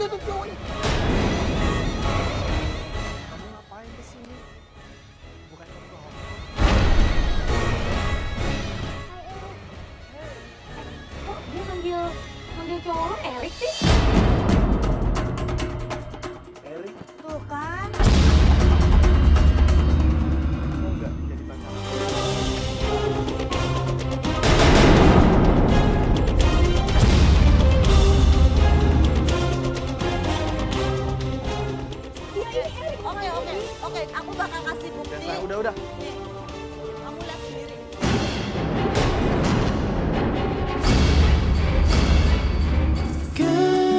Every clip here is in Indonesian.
Itu tuh cowoknya. Kamu ngapain kesini? Bukan kamu ke Hongkong. Kok dia manggil cowok lo Erik sih? Erik, Tuh kan. mau nggak jadi pacar? Iya ini Erik. Oke, aku bakal kasih bukti. Udah. Nih, kamu lihat sendiri.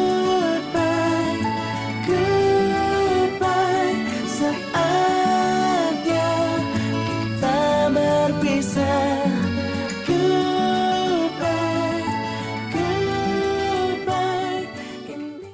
Goodbye, goodbye. Saatnya kita berpisah. Goodbye, goodbye. Ini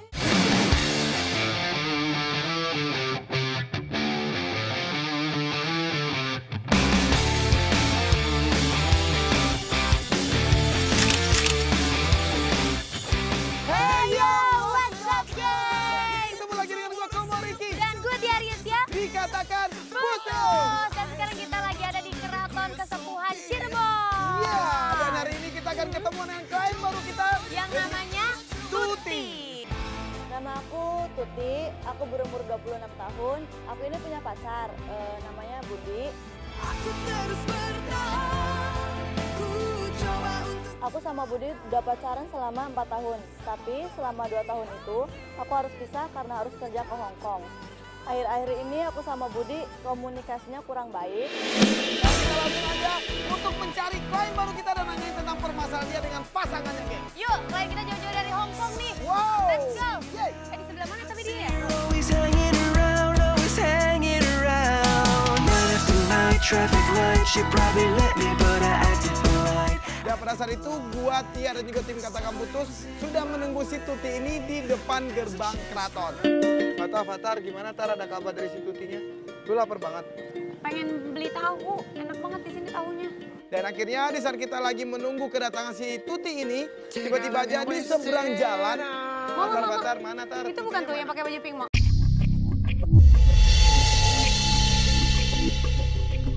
Hey yo! What's up, geng? Ketemu lagi dengan gua Komo Ricky. Dan gue Diarius ya. Dikatakan putus. Dan sekarang kita lagi ada di Keraton Kesepuhan Cirebon. Iya, dan hari ini kita akan ketemu dengan klien baru kita. Yang namanya Tuti. Nama aku Tuti, aku berumur 26 tahun. Aku ini punya pacar, namanya Budi. aku terus bertahan. Ku coba untuk Aku sama Budi udah pacaran selama 4 tahun. Tapi selama 2 tahun itu, aku harus pisah karena harus kerja ke Hong Kong. Akhir-akhir ini aku sama Budi komunikasinya kurang baik. Dan kita langsung aja untuk mencari klien baru kita dan nanyain tentang permasalahan dia dengan pasangannya, geng. Yuk, klien kita jauh-jauh dari Hong Kong nih. Wow. Let's go. Yeay. Di sebelah mana tapi dia? always hanging around, always hanging around. Night after night, traffic light, she probably let me, but I acted polite. Dan pada saat itu gua, Tia dan juga tim Katakan Putus sudah menunggu si Tuti ini di depan gerbang keraton. Fatar, gimana Tar, ada kabar dari si Tutinya? Gue lapar banget. Pengen beli tahu, enak banget di sini tahunya. Dan akhirnya di saat kita lagi menunggu kedatangan si Tuti ini, tiba-tiba aja di seberang jalan. Fatar, mana Tar? Itu bukan tuh yang pakai baju pink, Mo.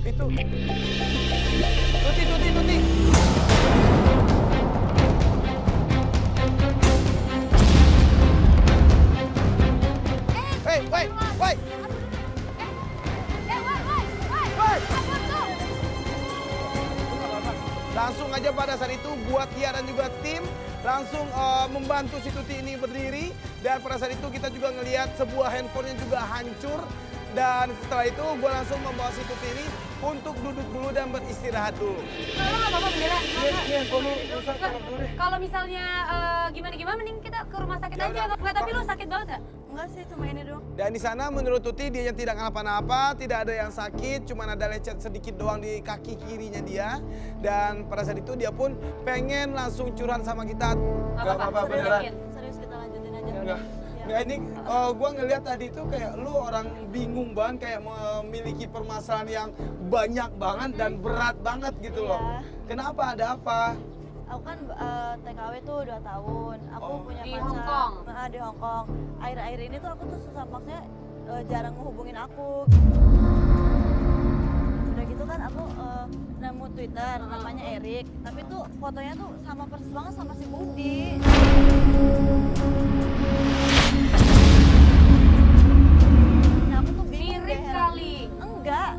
Itu. Tuti. Hey, woi. Woi. Woi. Apa tuh? Langsung aja pada saat itu gua, Tia dan juga tim langsung membantu si Tuti ini berdiri. Dan pada saat itu kita juga ngelihat sebuah handphone yang juga hancur. Dan setelah itu gua langsung membawa si Tuti ini untuk duduk dulu dan beristirahat dulu. Kalau nggak apa-apa bendera. Ini handphone lu rusak, taruh dulu deh. Kalau misalnya gimana mending kita ke rumah sakit Ya aja. udah. Nggak, tapi lu sakit banget nggak? Enggak sih, cuma ini doang. Dan di sana menurut Tuti dia yang tidak kenapa-napa, tidak ada yang sakit, cuma ada lecet sedikit doang di kaki kirinya dia. Dan pada saat itu dia pun pengen langsung curhat sama kita. Nggak apa-apa, Serius, beneran. serius kita lanjutin aja. Enggak. Ya. Enggak, ini gua ngelihat tadi tuh kayak lu orang bingung banget, kayak memiliki permasalahan yang banyak banget dan berat banget gitu loh. Iya. Kenapa, ada apa? Aku kan TKW tuh 2 tahun. Aku Oh. punya Di pacar. Hong Kong? Di Hong Kong. Akhir-akhir ini tuh aku tuh susah, maksudnya jarang ngehubungin aku. Udah gitu kan aku nemu Twitter, namanya Erik. Tapi tuh fotonya tuh sama persis banget sama si Budi. Nah, aku tuh bingung Mirip deh, heran. kali. Enggak.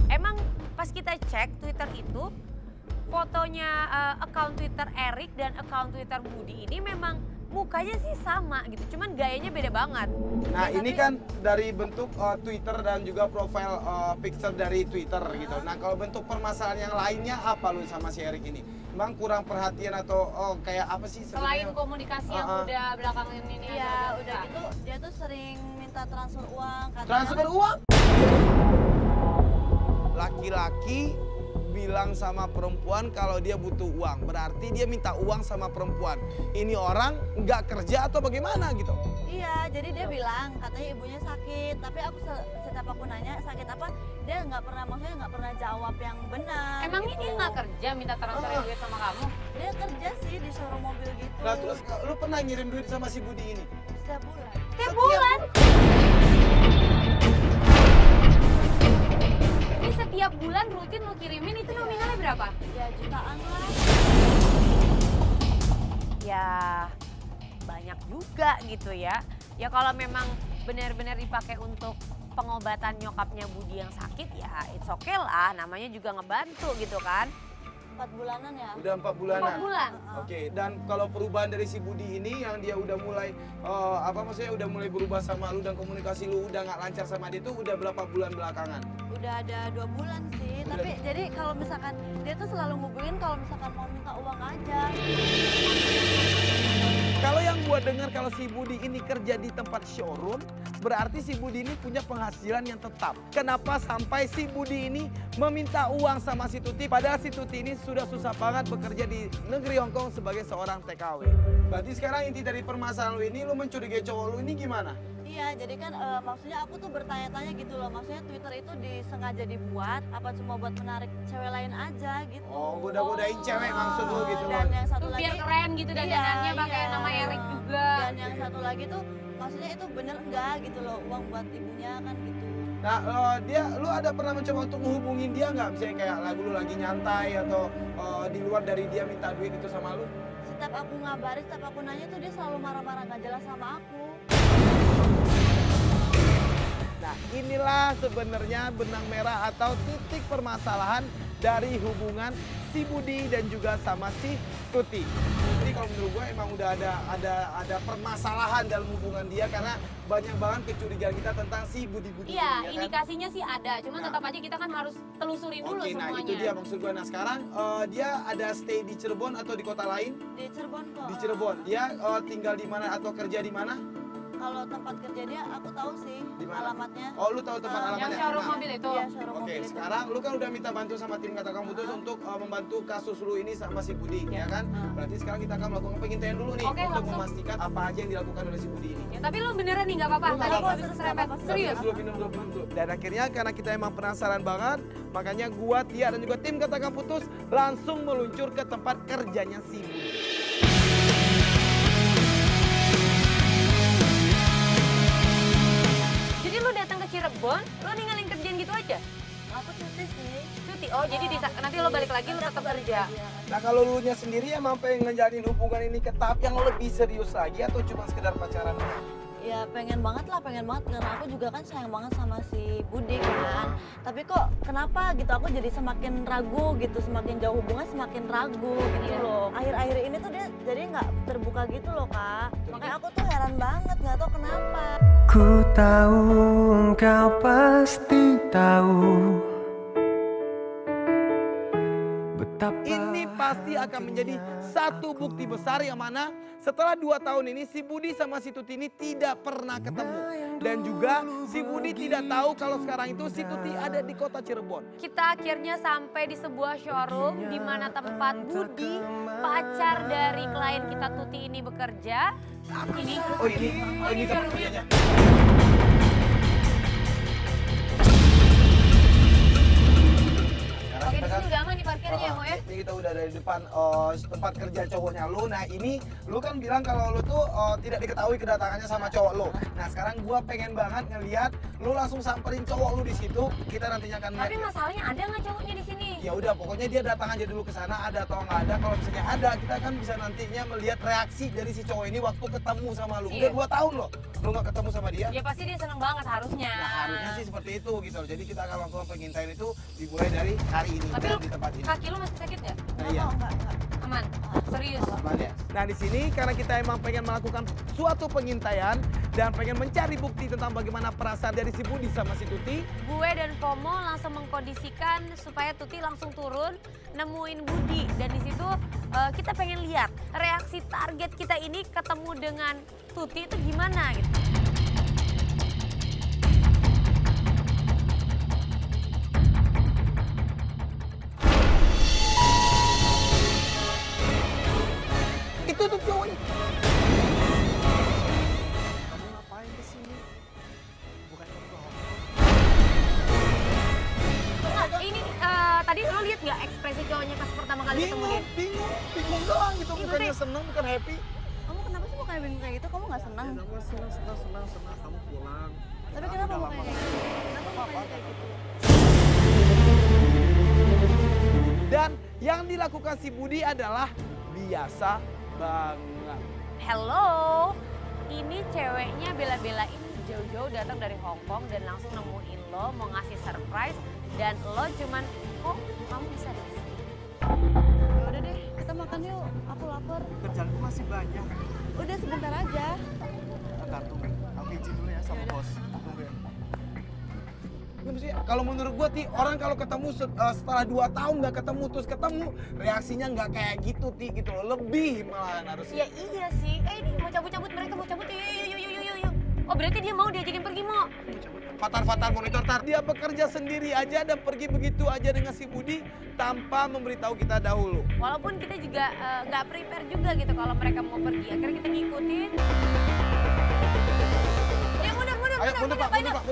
Emang pas kita cek Twitter itu, fotonya account Twitter Erik dan account Twitter Budi ini memang mukanya sih sama gitu, cuman gayanya beda banget. Nah, Ya, ini tapi- kan dari bentuk Twitter dan juga profile picture dari Twitter gitu. Nah, kalau bentuk permasalahan yang lainnya apa lu sama si Erik ini? Emang kurang perhatian atau kayak apa sih Selain sebenarnya? komunikasi yang udah belakangan ini Iya, agak udah susah. gitu dia tuh sering minta transfer uang. Katanya- Transfer uang? Laki-laki bilang sama perempuan kalau dia butuh uang. Berarti dia minta uang sama perempuan. Ini orang nggak kerja atau bagaimana gitu? Iya, jadi dia bilang katanya ibunya sakit, tapi aku setiap aku nanya sakit apa, dia nggak pernah jawab yang benar. Emangnya gitu. dia nggak kerja minta transfer duit sama kamu? Dia kerja sih di showroom mobil gitu. Nah terus lu pernah ngirim duit sama si Budi ini? Setiap bulan. Setiap bulan? Ini setiap bulan rutin lo kirimin itu nominalnya berapa? Ya jutaan lah. Ya banyak juga gitu ya. Ya kalau memang benar-benar dipakai untuk pengobatan nyokapnya Budi yang sakit ya it's okay lah, namanya juga ngebantu gitu kan. 4 bulanan ya. Udah 4 bulanan. 4 bulan. Oke, dan kalau perubahan dari si Budi ini yang dia udah mulai udah mulai berubah sama lu dan komunikasi lu udah nggak lancar sama dia tuh udah berapa bulan belakangan? Udah ada 2 bulan sih, tapi jadi kalau misalkan dia tuh selalu ngubungin kalau misalkan mau minta uang aja. Kalau yang gua dengar kalau si Budi ini kerja di tempat showroom, berarti si Budi ini punya penghasilan yang tetap. Kenapa sampai si Budi ini meminta uang sama si Tuti, padahal si Tuti ini sudah susah banget bekerja di negeri Hong Kong sebagai seorang TKW. Berarti sekarang inti dari permasalahan lu ini, lu mencurigai cowok lu ini gimana? Iya, jadi kan maksudnya aku tuh bertanya-tanya gitu loh. Maksudnya Twitter itu disengaja dibuat apa cuma buat menarik cewek lain aja gitu. Oh, goda-godain cewek maksud lu gitu. Dan yang satu Terus lagi biar keren gitu dandanannya pakai nama Erik juga. Dan yang satu lagi tuh maksudnya itu bener enggak gitu loh, uang buat ibunya kan gitu. Nah, lu ada pernah mencoba untuk menghubungin dia nggak? Misalnya kayak lagu lu lagi nyantai atau di luar dari dia minta duit itu sama lu? Setiap aku ngabarin, setiap aku nanya tuh dia selalu marah-marah gak jelas sama aku. Nah, inilah sebenarnya benang merah atau titik permasalahan dari hubungan si Budi dan juga sama si Tuti. Jadi kalau menurut gue emang udah ada permasalahan dalam hubungan dia karena banyak banget kecurigaan kita tentang si Budi-Budi. Iya, ini, ya kan? indikasinya sih ada, cuman Nah. tetap aja kita kan harus telusuri dulu Oke, nah semuanya. itu dia maksud gue. Nah sekarang dia ada stay di Cirebon atau di kota lain? Di Cirebon kok. Di Cirebon. Dia tinggal di mana atau kerja di mana? Kalau tempat kerja dia aku tahu sih Di mana? alamatnya. Oh, lu tahu tempat alamatnya? Yang showroom Nah, mobil itu. Iya, showroom Oke, mobil itu. sekarang lu kan udah minta bantu sama tim Kata Kamu Putus untuk membantu kasus lu ini sama si Budi, ya kan? Berarti sekarang kita akan melakukan pengintaian dulu nih Oke, untuk langsung. memastikan apa aja yang dilakukan oleh si Budi ini. Ya, tapi lu beneran nih nggak apa-apa. Lu nggak Tadi apa-apa. habis keserempet. Serius. Dulu, minum dulu. Dan akhirnya karena kita emang penasaran banget, makanya gua, Tia, dan juga tim Kata Kamu Putus langsung meluncur ke tempat kerjanya si Budi. Jadi lu datang ke Cirebon, lu ninggalin kerjaan gitu aja? Aku cuti sih. Cuti. Oh, jadi nanti lo balik lagi lu tetap kerja. Nah kalau lu nya sendiri emang pengen ngejalin hubungan ini ke tahap yang lebih serius lagi atau cuma sekedar pacaran doang? Ya pengen banget karena aku juga kan sayang banget sama si Budi kan. Tapi kok kenapa gitu aku jadi semakin ragu gitu, semakin jauh hubungan semakin ragu gitu Iya. loh. Akhir-akhir ini tuh dia jadi nggak terbuka gitu loh Kak. Makanya aku tuh heran banget nggak tahu kenapa. Ku tahu engkau pasti tahu betapa Ini pasti akan menjadi satu bukti besar yang mana setelah 2 tahun ini si Budi sama si Tuti ini tidak pernah ketemu. Dan juga si Budi tidak tahu kalau sekarang itu si Tuti ada di kota Cirebon. Kita akhirnya sampai di sebuah showroom di mana tempat Budi, pacar dari klien kita Tuti ini bekerja. Ini. Oh ini tempat kerjanya. Oke, di sini udah aman di parkirnya ya, Mo ya? Ini kita udah dari depan tempat kerja cowoknya lu. Nah ini lu kan bilang kalau lu tuh tidak diketahui kedatangannya sama cowok lu. Nah sekarang gua pengen banget ngeliat lu langsung samperin cowok lu di situ. Kita nantinya akan Tapi lihat. masalahnya ada nggak cowoknya di sini? Ya udah pokoknya dia datang aja dulu ke sana, ada atau nggak ada. Kalau misalnya ada, kita kan bisa nantinya melihat reaksi dari si cowok ini waktu ketemu sama lu. Udah Iya. 2 tahun loh lu nggak ketemu sama dia. Ya pasti dia seneng banget harusnya. Nah, harusnya sih seperti itu gitu. Jadi kita akan lakukan pengintaian itu dimulai dari hari ini Tapi lu di tempat ini. kaki lu masih sakit nggak? Nah, iya. Enggak. Aman? Serius? Aman ya. Nah di sini karena kita emang pengen melakukan suatu pengintaian dan pengen mencari bukti tentang bagaimana perasaan dari si Budi sama si Tuti. Gue dan Pomo langsung mengkondisikan supaya Tuti langsung turun nemuin Budi. Dan di situ kita pengen lihat reaksi target kita ini ketemu dengan Tuti itu gimana gitu. Itu tuh cowoknya. seneng bukan happy. Kamu kenapa sih mau kayak bingung kayak gitu? Kamu nggak senang? Senang kamu pulang. Tapi kenapa mau kayak gitu? Kenapa mau kayak gitu? Dan yang dilakukan si Budi adalah biasa banget. Hello, ini ceweknya bela-belain jauh-jauh datang dari Hong Kong dan langsung nemuin lo, mau ngasih surprise. Dan lo cuman, kok kamu bisa di sini? Ya udah deh, kita makan yuk. Aku lapar. Kerjaanku masih banyak. Udah sebentar aja. Bentar, tunggu. Aku izin dulu ya sama bos. Tunggu ya. Kenapa sih? Kalau menurut gua Ti, orang kalau ketemu setelah 2 tahun nggak ketemu terus ketemu, reaksinya nggak kayak gitu Ti gitu loh. Lebih malahan harusnya. Ya iya sih, ini mau cabut-cabut mereka mau cabut, yuk. Oh berarti dia mau diajakin pergi mau? Fatar monitor tar. Dia bekerja sendiri aja dan pergi begitu aja dengan si Budi tanpa memberitahu kita dahulu. Walaupun kita juga nggak prepare juga gitu kalau mereka mau pergi, akhirnya kita ngikutin. Ya mundur, Ayo mundur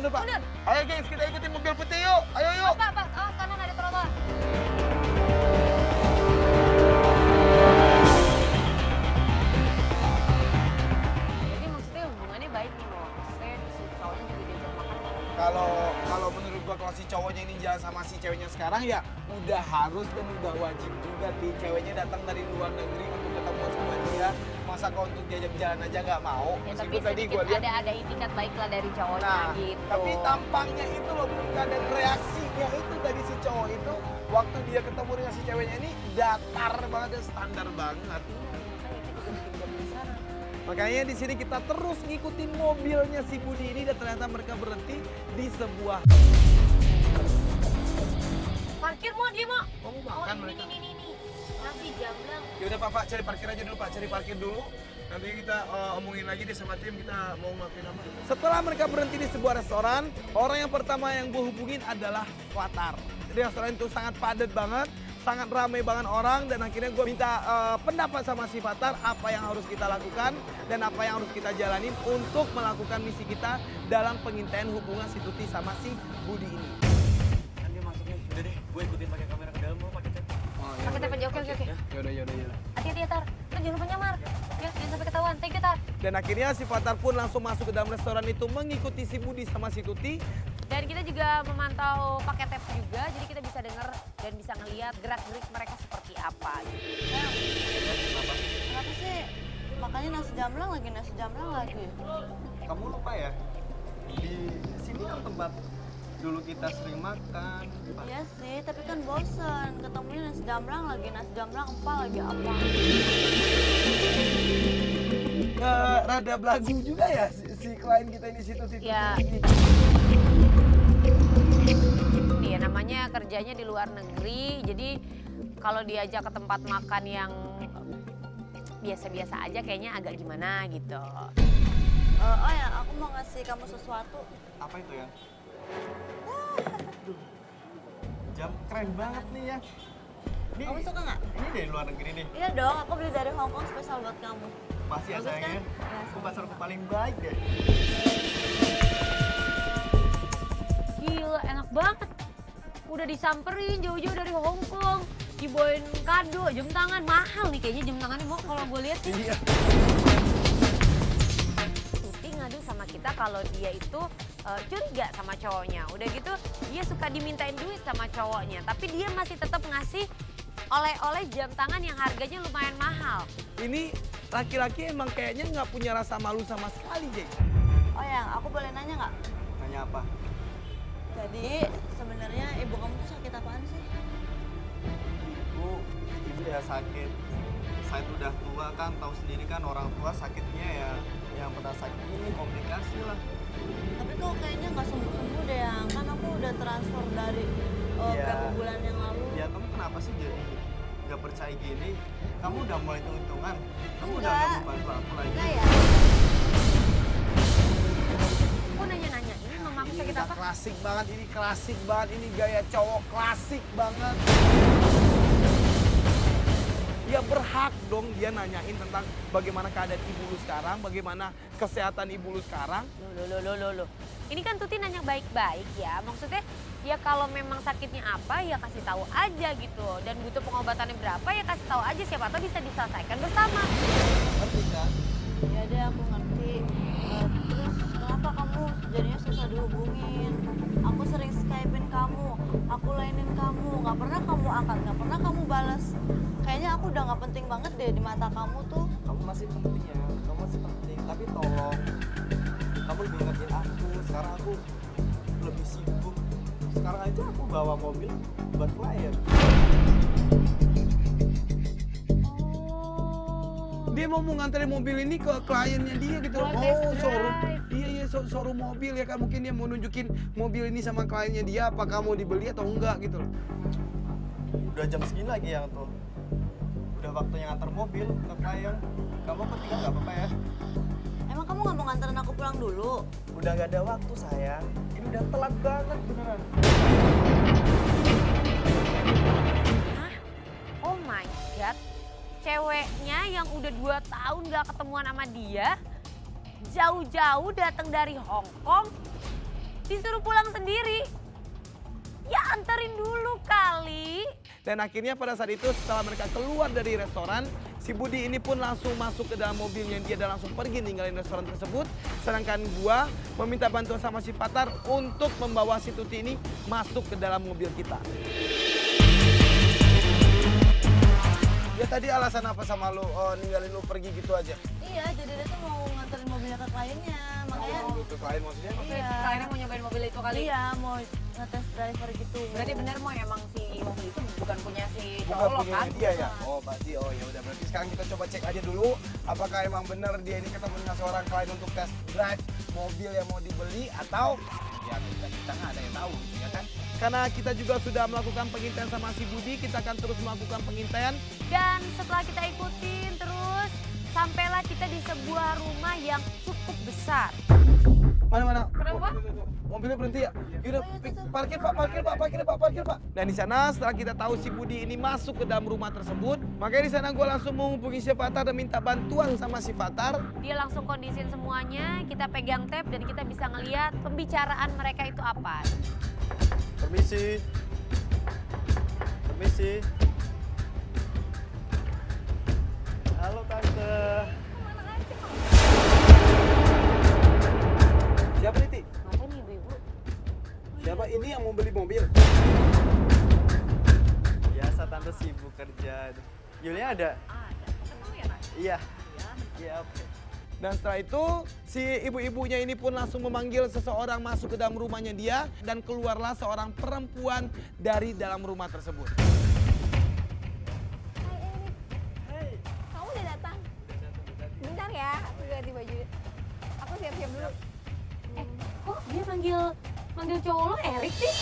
Pak. Ayo guys, kita ikutin mobil putih yuk. Ayo yuk. Pak, awas kanan ada trotoar. Jadi maksudnya hubungannya baik nih Mo. Maksudnya si cowoknya juga diajak makan. Kalau menurut gua kalau si cowoknya ini jalan sama si ceweknya sekarang ya udah harus dan udah wajib juga Ti. Ceweknya datang dari luar negeri untuk ketemu sama dia. Masa kau untuk diajak jalan aja nggak mau? Ya, tapi Meskipun tadi gua sedikit lihat. ada itikat baiklah dari cowoknya Nah, gitu. tapi tampangnya itu loh bukan, dan reaksinya itu dari si cowok itu waktu dia ketemu dengan si ceweknya ini datar banget dan standar banget. Makanya di sini kita terus ngikutin mobilnya si Budi ini dan ternyata mereka berhenti di sebuah. Parkir Mo, dia Mo. Oh, Oh makan ini, mereka. nih. Nasi jamblang. Ya udah Pak, cari parkir aja dulu Pak, cari parkir dulu. Nanti kita omongin lagi deh sama tim kita mau ngelakuin apa. Setelah mereka berhenti di sebuah restoran, orang yang pertama yang gue hubungin adalah Fatar. Jadi restoran itu sangat padat banget, sangat ramai banget orang dan akhirnya gue minta pendapat sama si Fatar apa yang harus kita lakukan dan apa yang harus kita jalanin untuk melakukan misi kita dalam pengintaian hubungan si Tuti sama si Budi ini. Kan dia masuknya. Udah deh, gue ikutin pakai kamera ke dalam mau pakai tab. Pakai tap aja, oke. Yaudah. Hati-hati ya Tar, lu jangan lupa nyamar. Ya, jangan sampai ketahuan, thank you Tar. Dan akhirnya si Fatar pun langsung masuk ke dalam restoran itu mengikuti si Budi sama si Tuti. Dan kita juga memantau pakai tap juga, jadi kita bisa dengar dan bisa ngelihat gerak-gerik mereka seperti apa. Gitu. Kenapa sih? Makanya nasi jamblang lagi. Kamu lupa ya? Di sini kan tempat dulu kita sering makan. Iya sih, tapi kan bosen. Ketemunya nasi jamblang empal lagi apa. Rada belagu juga ya si klien kita ini si Tuti. Ya. Iya, namanya kerjanya di luar negeri, jadi kalau diajak ke tempat makan yang biasa-biasa aja kayaknya agak gimana gitu. Oh ya, aku mau ngasih kamu sesuatu. Apa itu ya? Jam keren banget nih ya. Ini, Kamu suka nggak? Ini dari luar negeri nih. Iya dong, aku beli dari Hong Kong spesial buat kamu. Pasti ya Bagus kan? sayangnya. Iya, Aku pasarku paling baik deh. Gila, enak banget. Udah disamperin jauh-jauh dari Hong Kong, dibawain kado, jam tangan. Mahal nih kayaknya jam tangannya Mo, kalau gue lihat sih. Iya. Tuti ngadu sama kita kalau dia itu curiga sama cowoknya. Udah gitu dia suka dimintain duit sama cowoknya, tapi dia masih tetap ngasih oleh-oleh jam tangan yang harganya lumayan mahal. Ini laki-laki emang kayaknya nggak punya rasa malu sama sekali, Jek. Oh ya, aku boleh nanya nggak? Nanya apa? Jadi sebenarnya ibu kamu tuh sakit apaan sih? Ibu ya sakit. Saya udah tua kan, tahu sendiri kan orang tua sakitnya ya yang pada sakit ini komplikasi lah. Tapi kok kayaknya nggak sembuh-sembuh deh, yang kan aku udah transfer dari Iya. beberapa bulan yang lalu. Ya kamu kenapa sih jadi nggak percaya gini? Kamu udah mulai hitung-hitungan. Kamu udah Enggak. nggak membantu aku lagi. Enggak ya? Kok nanya-nanya ini mamaku Ini sakit udah apa? klasik banget, ini gaya cowok klasik banget. ya berhak dong dia nanyain tentang bagaimana keadaan ibu lu sekarang, bagaimana kesehatan ibu lu sekarang. Loh. Ini kan Tuti nanya baik-baik ya. Maksudnya ya kalau memang sakitnya apa ya kasih tahu aja gitu. Dan butuh pengobatannya berapa ya kasih tahu aja, siapa tahu bisa diselesaikan bersama. Ngerti kan? Ya deh aku ngerti. Terus kenapa kamu jadinya susah dihubungin? Aku sering Skype-in kamu, aku lainin kamu, nggak pernah kamu angkat, nggak pernah kamu balas. Kayaknya aku udah nggak penting banget deh di mata kamu tuh. Kamu masih penting ya, kamu masih penting. Tapi tolong, kamu lebih ngertiin aku. Sekarang aku lebih sibuk. Sekarang aja aku bawa mobil buat klien. Dia mau nganterin mobil ini ke kliennya dia gitu. Buat test showroom. drive. Iya, showroom mobil ya kan. Mungkin dia mau nunjukin mobil ini sama kliennya dia, apakah mau dibeli atau enggak gitu loh. Udah jam segini lagi ya tuh. Udah waktunya ngantar mobil ke klien. Kamu ketika nggak apa-apa ya? Emang kamu nggak mau nganterin aku pulang dulu? Udah nggak ada waktu sayang. Ini udah telat banget beneran. Hah? Oh my god. Ceweknya yang udah 2 tahun gak ketemuan sama dia, jauh-jauh datang dari Hong Kong, disuruh pulang sendiri. Ya anterin dulu kali. Dan akhirnya pada saat itu setelah mereka keluar dari restoran, si Budi ini pun langsung masuk ke dalam mobilnya dia dan langsung pergi ninggalin restoran tersebut. Sedangkan gua meminta bantuan sama si Fatar untuk membawa si Tuti ini masuk ke dalam mobil kita. Ya tadi alasan apa sama lu ninggalin lu pergi gitu aja? Iya, jadi dia tuh mau nganterin mobilnya ke kliennya. Makanya Ke klien maksudnya? iya. Kalian mau nyobain mobil itu kali? Iya, mau ngetes driver gitu. Berarti bener mau emang si mobil itu bukan punya si Bukan cowok punya kan? dia ya? Oh berarti, oh ya udah berarti sekarang kita coba cek aja dulu apakah emang benar dia ini ketemu dengan seorang klien untuk test drive mobil yang mau dibeli atau ya kita nggak ada yang tahu gitu ya kan? Karena kita juga sudah melakukan pengintaian sama si Budi, kita akan terus melakukan pengintaian. Dan setelah kita ikutin terus, sampailah kita di sebuah rumah yang cukup besar. Mana? Kenapa? Mobilnya berhenti ya? Yaudah, parkir pak. Dan di sana setelah kita tahu si Budi ini masuk ke dalam rumah tersebut, makanya di sana gue langsung menghubungi si Fatar dan minta bantuan sama si Fatar. Dia langsung kondisin semuanya, kita pegang tape dan kita bisa ngeliat pembicaraan mereka itu apa. Permisi. Halo tante. Siapa nih, Ti? Ngapain nih ibu-ibu? Siapa ini yang mau beli mobil? Biasa tante sibuk kerja. Yulia ada? Ada, ketemu ya Nak? Iya. Iya oke. Dan setelah itu, si ibu-ibunya ini pun langsung memanggil seseorang masuk ke dalam rumahnya dia dan keluarlah seorang perempuan dari dalam rumah tersebut. Hai, kamu udah datang? Bentar ya, aku ganti baju. Aku siap-siap dulu. Kok dia manggil cowok lo Erik sih?